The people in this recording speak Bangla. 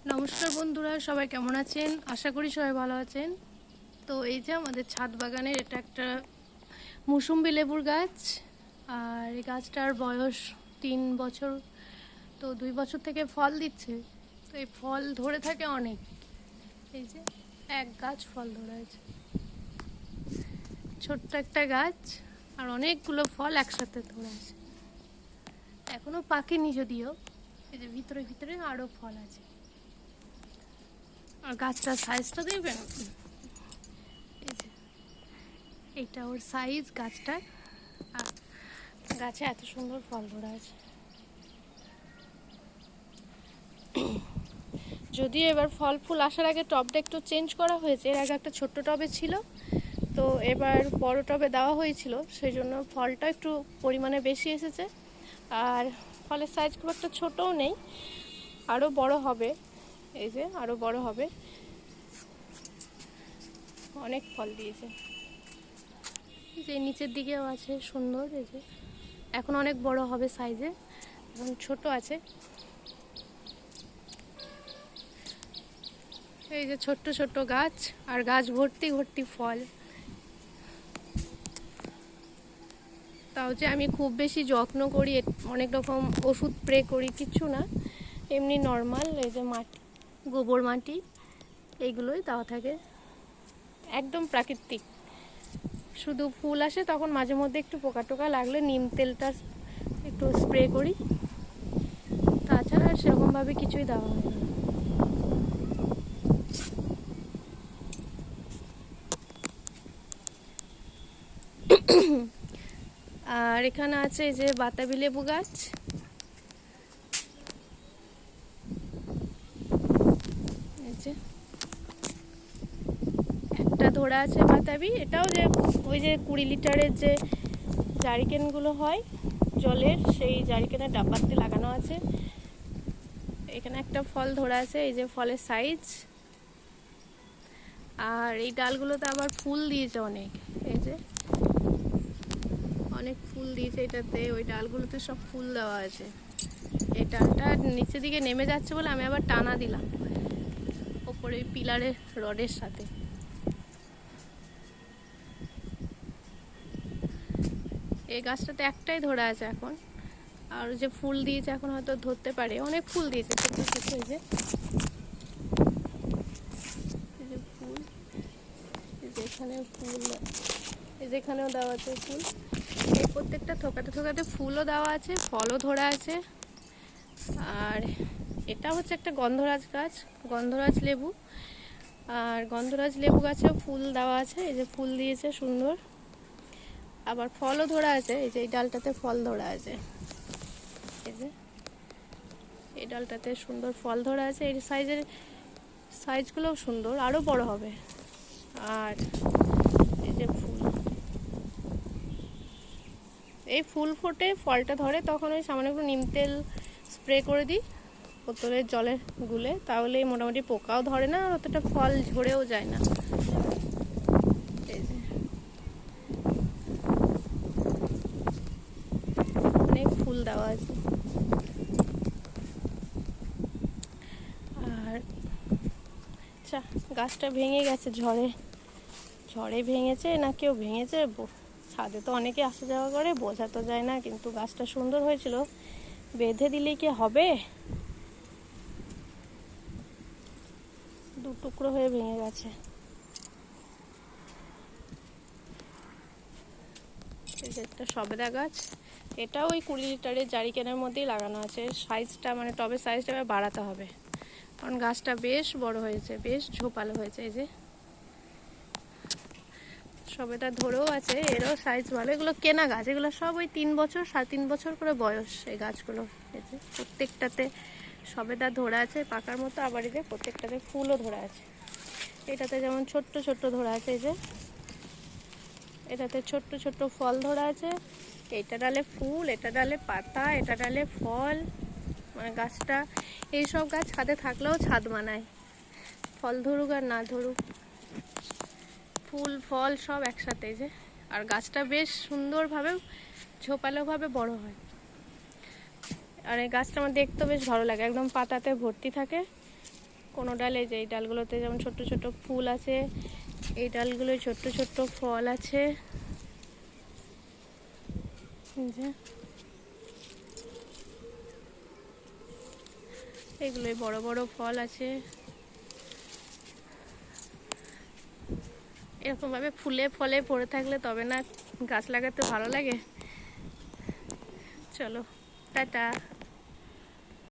নমস্কার বন্ধুরা, সবাই কেমন আছেন? আশা করি সবাই ভালো আছেন। তো এই যে আমাদের ছাদ বাগানের এটা একটা মৌসুম্বি লেবুর গাছ। আর এই গাছটার বয়স 3 বছর। তো 2 বছর থেকে ফল দিচ্ছে। তো এই ফল ধরে থাকে অনেক। এই যে এক গাছ ফল ধরে আছে, ছোট্ট একটা গাছ, আর অনেকগুলো ফল একসাথে ধরে আছে। এখনো পাকেনি যদিও। এই যে ভিতরে ভিতরে আরো ফল আছে। আর গাছটার সাইজটা দেখবেন, এই যে এইটা ওর সাইজ গাছটা। আর গাছে এত সুন্দর ফল ধরে আছে। যদিও এবার ফল ফুল আসার আগে টবটা একটু চেঞ্জ করা হয়েছে। এর আগে একটা ছোট্ট টবে ছিল, তো এবার বড় টবে দেওয়া হয়েছিল, সেই জন্য ফলটা একটু পরিমাণে বেশি এসেছে। আর ফলের সাইজ খুব একটা ছোটও নেই, আরও বড় হবে। এই যে আরও বড় হবে, অনেক ফল দিয়েছে। এই যে নিচের দিকেও আছে সুন্দর। এই যে এখন অনেক বড় হবে সাইজে, এখন ছোট আছে। এই যে ছোট্ট ছোট্ট গাছ, আর গাছ ভর্তি ভর্তি ফল। তাও যে আমি খুব বেশি যত্ন করি, অনেক রকম ওষুধ স্প্রে করি, কিচ্ছু না, এমনি নর্মাল এই যে মাটি, গোবর মাটি, এইগুলোই দেওয়া থাকে, একদম প্রাকৃতিক। শুধু ফুল আসে তখন মাঝে মধ্যে একটু পোকা টোকা লাগলে নিম তেলটা একটু স্প্রে করি, তাছাড়া আর সেরকমভাবে কিছুই দেওয়া হয় না। আর এখানে আছে এই যে বাতাবি লেবু গাছ। এই যে একটা ধরা আছে বাতাবি, এটাও যে ওই যে 20 লিটারের যে জারিকেনগুলো হয় জলের, সেই জারিকেনের ডাব্বাতে লাগানো আছে। এখানে একটা ফল ধরা আছে, এই যে ফলের সাইজ। আর এই ডালগুলোতে আবার ফুল দিয়েছে অনেক, এই যে অনেক ফুল দিয়েছে এটাতে, ওই ডালগুলোতে সব ফুল দেওয়া আছে। এই ডালটা নিচের দিকে নেমে যাচ্ছে বলে আমি আবার টানা দিলাম ওপরে পিলারের রডের সাথে। এই গাছটাতে একটাই ধরা আছে এখন, আর যে ফুল দিয়েছে এখন হয়তো ধরতে পারে, অনেক ফুল দিয়েছে ছোট ছোট। এই যে ফুল, এই যে এখানে ফুল, এই যে এখানেও দেওয়া আছে ফুল। এই প্রত্যেকটা থোকাতে থোকাতে ফুলও দেওয়া আছে, ফলও ধরা আছে। আর এটা হচ্ছে একটা গন্ধরাজ গাছ, গন্ধরাজ লেবু। আর গন্ধরাজ লেবু গাছেও ফুল দেওয়া আছে, এই যে ফুল দিয়েছে সুন্দর, আবার ফলও ধরা আছে। এই যে এই ডালটাতে ফল ধরা আছে, এই যে এই ডালটাতে সুন্দর ফল ধরা আছে। এই সাইজগুলোও সুন্দর, আরও বড় হবে। আর এই যে ফুল, এই ফুল ফোটে ফলটা ধরে তখন ওই সামান্য একটু নিম তেল স্প্রে করে দিই বোতলের জলে গুলে, তাহলে মোটামুটি পোকাও ধরে না, আর অতটা ফল ঝরেও যায় না। এই যে অনেক ফুল দেওয়া আছে। আর আচ্ছা, গাছটা ভেঙে গেছে ঝড়ে ভেঙেছে না কেউ ভেঙেছে, ছাদে তো অনেকে আসা যাওয়া করে, বোঝা তো যায় না, কিন্তু গাছটা সুন্দর হয়েছিল, বেঁধে দিলেই কি হবে, দু টুকরো হয়ে ভেঙে গেছে। এই যে একটা সবেদা গাছ, এটা ওই 20 লিটারের জারিকেনের মধ্যেই লাগানো আছে। সাইজটা মানে টবের সাইজটা বাড়াতে হবে, কারণ গাছটা বেশ বড় হয়েছে, বেশ ঝোপালো হয়েছে। এই যে সবেদা ধরেও আছে, এরও সাইজ ভালো। এগুলো কেনা গাছ, এগুলো সব ওই 3 বছর 3.5 বছর করে বয়স এই গাছগুলো। এই যে প্রত্যেকটাতে সবেদা ধরে আছে পাকার মতো, আবার এই যে প্রত্যেকটাতে ফুলও ধরে আছে। এটাতে যেমন ছোট্ট ছোট্ট ধরে আছে, এই যে এটাতে ছোট্ট ছোট্ট ফল ধরে আছে। এটা ডালে ফুল, এটা ডালে পাতা, এটা ডালে ফল। মানে গাছটা, এইসব গাছ ছাদে থাকলেও ছাদ মানায়, ফল ধরুক আর না ধরুক, ফুল ফল সব একসাথে। যে আর গাছটা বেশ সুন্দরভাবে ঝোপালোভাবে বড় হয়। আর এই গাছটা আমার দেখতে বেশ ভালো লাগে, একদম পাতাতে ভর্তি থাকে, কোনো ডালে, যে এই ডালগুলোতে যেমন ছোট্ট ছোট্ট ফুল আছে, এই ডালগুলোয় ছোট্ট ছোট্ট ফল আছে, যে এগুলোই বড় বড় ফল আছে। এরকম ভাবে ফুলে ফলে পড়ে থাকলে তবে না গাছ লাগাতে ভালো লাগে। চলো, টাটা।